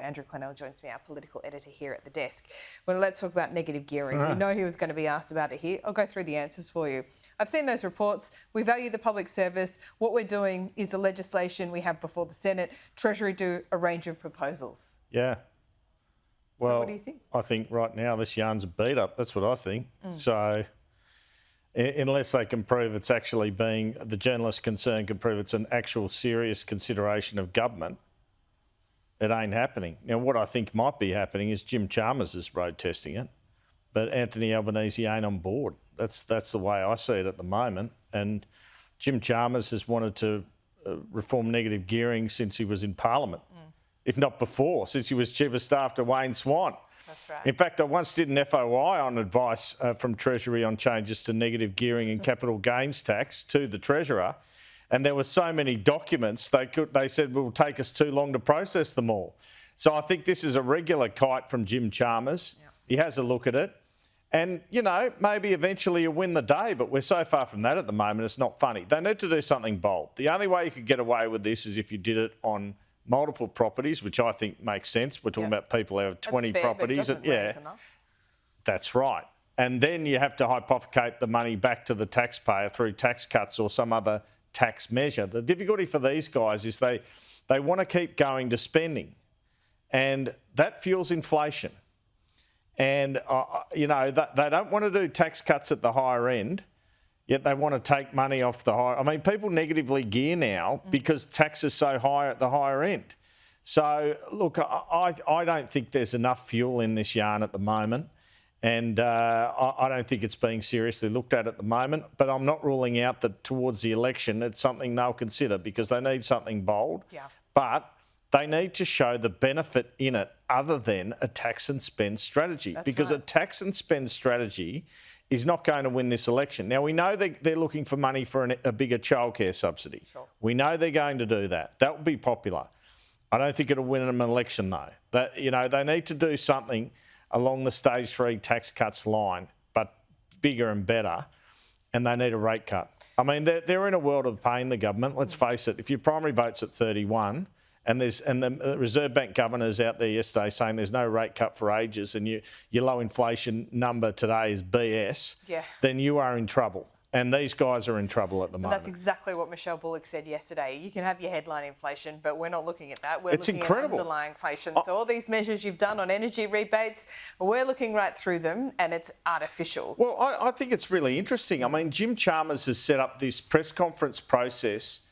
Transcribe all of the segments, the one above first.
Andrew Clennell joins me, our political editor here at the desk. Well, let's talk about negative gearing. We know he was going to be asked about it here. I'll go through the answers for you. I've seen those reports. We value the public service. What we're doing is the legislation we have before the Senate. Treasury do a range of proposals. Yeah. Well, so what do you think? I think right now this yarn's a beat up. That's what I think. So unless they can prove it's actually being, the journalist concerned can prove it's an actual serious consideration of government, it ain't happening. Now, what I think might be happening is Jim Chalmers is road testing it, but Anthony Albanese ain't on board. That's the way I see it at the moment. And Jim Chalmers has wanted to reform negative gearing since he was in Parliament, if not before, since he was Chief of Staff to Wayne Swan. That's right. In fact, I once did an FOI on advice from Treasury on changes to negative gearing and capital gains tax to the Treasurer. And there were so many documents, they said it will take us too long to process them all. So I think this is a regular kite from Jim Chalmers. Yep. He has a look at it. And, you know, maybe eventually you'll win the day, but we're so far from that at the moment, it's not funny. They need to do something bold. The only way you could get away with this is if you did it on multiple properties, which I think makes sense. We're talking about people who have 20 properties. But it doesn't raise enough. That's right. And then you have to hypothecate the money back to the taxpayer through tax cuts or some other tax measure. The difficulty for these guys is they want to keep going to spending, and that fuels inflation. And, you know, they don't want to do tax cuts at the higher end, yet they want to take money off the higher. I mean, people negatively gear now because tax is so high at the higher end. So, look, I don't think there's enough fuel in this yarn at the moment. And I don't think it's being seriously looked at the moment. But I'm not ruling out that towards the election it's something they'll consider because they need something bold. Yeah. But they need to show the benefit in it other than a tax and spend strategy. Because a tax and spend strategy is not going to win this election. Now, we know they're looking for money for a bigger childcare subsidy. Sure. We know they're going to do that. That will be popular. I don't think it'll win an election, though. You know, they need to do something along the stage 3 tax cuts line, but bigger and better, and they need a rate cut. I mean, they're in a world of pain, the government. Let's face it. If your primary vote's at 31, and the Reserve Bank governor's out there yesterday saying there's no rate cut for ages, and your low inflation number today is BS, then you are in trouble. And these guys are in trouble at the moment. That's exactly what Michelle Bullock said yesterday. You can have your headline inflation, but we're not looking at that. We're looking at underlying inflation. So all these measures you've done on energy rebates, we're looking right through them, and it's artificial. Well, I think it's really interesting. I mean, Jim Chalmers has set up this press conference process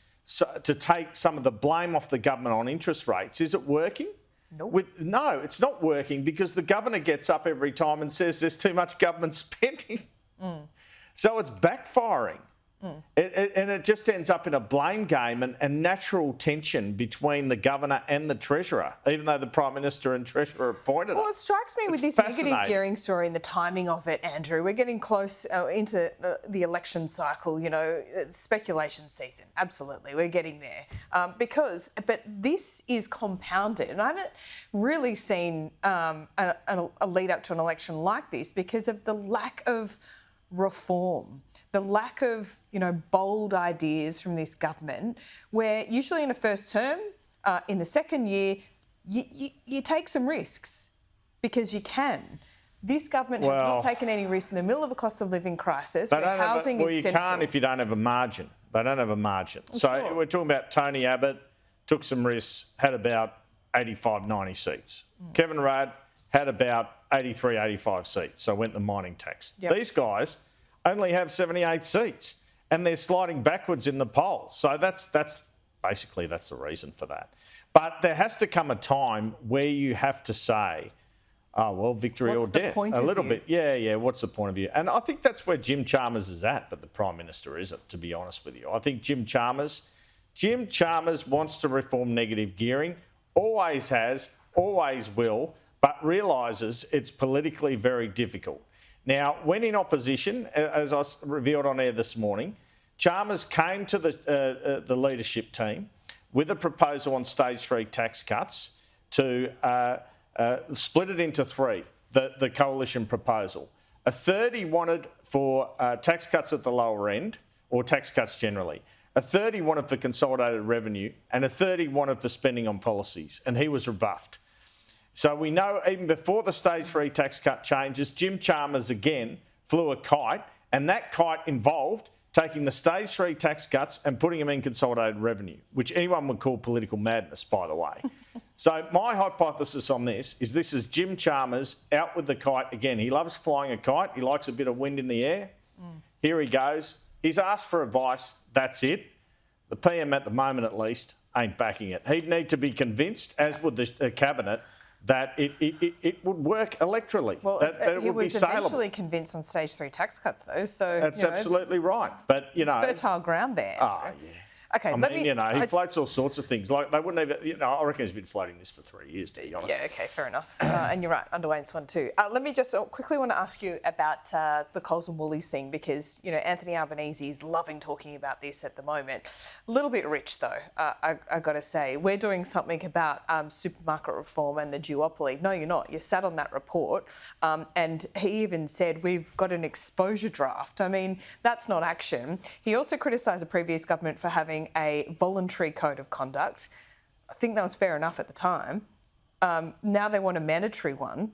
to take some of the blame off the government on interest rates. Is it working? Nope. No, it's not working because the governor gets up every time and says there's too much government spending. So it's backfiring. And it just ends up in a blame game and natural tension between the governor and the Treasurer, even though the Prime Minister and Treasurer appointed it. Well, it strikes me with this negative gearing story and the timing of it, Andrew. We're getting close into the election cycle, you know, speculation season. Absolutely, we're getting there. But this is compounded, and I haven't really seen a lead up to an election like this because of the lack of reform, the lack of, you know, bold ideas from this government, where usually in a first term, in the second year, you take some risks because you can. This government has not taken any risks in the middle of a cost of living crisis where housing is central. Well, you can't if you don't have a margin. They don't have a margin. So we're talking about Tony Abbott, took some risks, had about 85, 90 seats. Kevin Rudd had about 83, 85 seats, so went the mining tax. Yep. These guys only have 78 seats, and they're sliding backwards in the polls. So that's basically the reason for that. But there has to come a time where you have to say, oh, well, victory or death. A little bit. Yeah, what's the point of view? And I think that's where Jim Chalmers is at, but the Prime Minister isn't, to be honest with you. I think Jim Chalmers wants to reform negative gearing, always has, always will, but realises it's politically very difficult. Now, when in opposition, as I revealed on air this morning, Chalmers came to the leadership team with a proposal on stage 3 tax cuts to split it into 3, the coalition proposal. A third he wanted for tax cuts at the lower end, or tax cuts generally. A third he wanted for consolidated revenue, and a third he wanted for spending on policies, and he was rebuffed. So we know even before the stage 3 tax cut changes, Jim Chalmers again flew a kite, and that kite involved taking the stage 3 tax cuts and putting them in consolidated revenue, which anyone would call political madness, by the way. So my hypothesis on this is Jim Chalmers out with the kite again. He loves flying a kite. He likes a bit of wind in the air. Here he goes. He's asked for advice. That's it. The PM at the moment, at least, ain't backing it. He'd need to be convinced, as would the cabinet, that it would work electorally. Well, that it he would be was saleable. eventually convinced on stage 3 tax cuts, though. So That's absolutely right. But it's fertile ground there. Ah, yeah. Okay, he floats all sorts of things. Like they wouldn't even, I reckon he's been floating this for 3 years, to be honest. Yeah, okay, fair enough. And you're right, under Wayne Swan too. Let me just quickly want to ask you about the Coles and Woolies thing, because, Anthony Albanese is loving talking about this at the moment. A little bit rich, though, I got to say. We're doing something about supermarket reform and the duopoly. No, you're not. You sat on that report, and he even said we've got an exposure draft. I mean, that's not action. He also criticised the previous government for having a voluntary code of conduct. I think that was fair enough at the time. Now they want a mandatory one.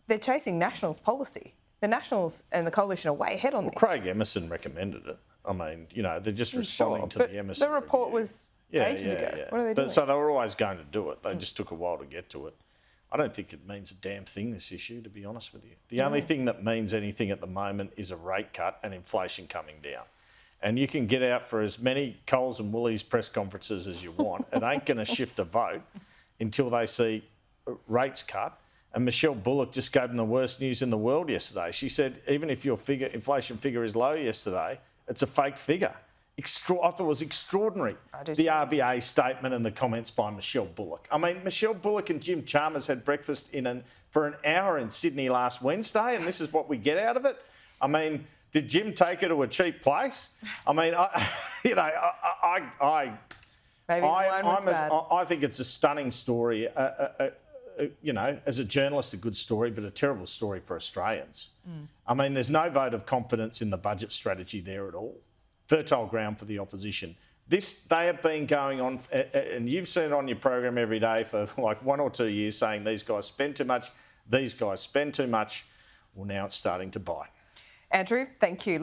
They're chasing Nationals policy. The Nationals and the Coalition are way ahead on this. Craig Emerson recommended it. I mean, they're just responding to the Emerson the report review. was ages ago. Yeah. What are they doing? So they were always going to do it. They just took a while to get to it. I don't think it means a damn thing, this issue, to be honest with you. The only thing that means anything at the moment is a rate cut and inflation coming down. And you can get out for as many Coles and Woolies press conferences as you want. It ain't going to shift a vote until they see rates cut. And Michelle Bullock just gave them the worst news in the world yesterday. She said, even if your inflation figure is low yesterday, it's a fake figure. I thought it was extraordinary, the RBA statement and the comments by Michelle Bullock. I mean, Michelle Bullock and Jim Chalmers had breakfast for an hour in Sydney last Wednesday, and this is what we get out of it? I mean, did Jim take her to a cheap place? I mean, I think it's a stunning story. As a journalist, a good story, but a terrible story for Australians. I mean, there's no vote of confidence in the budget strategy there at all. Fertile ground for the opposition. They have been going on, and you've seen it on your program every day for like 1 or 2 years, saying these guys spend too much, these guys spend too much. Well, now it's starting to bite. Andrew, thank you.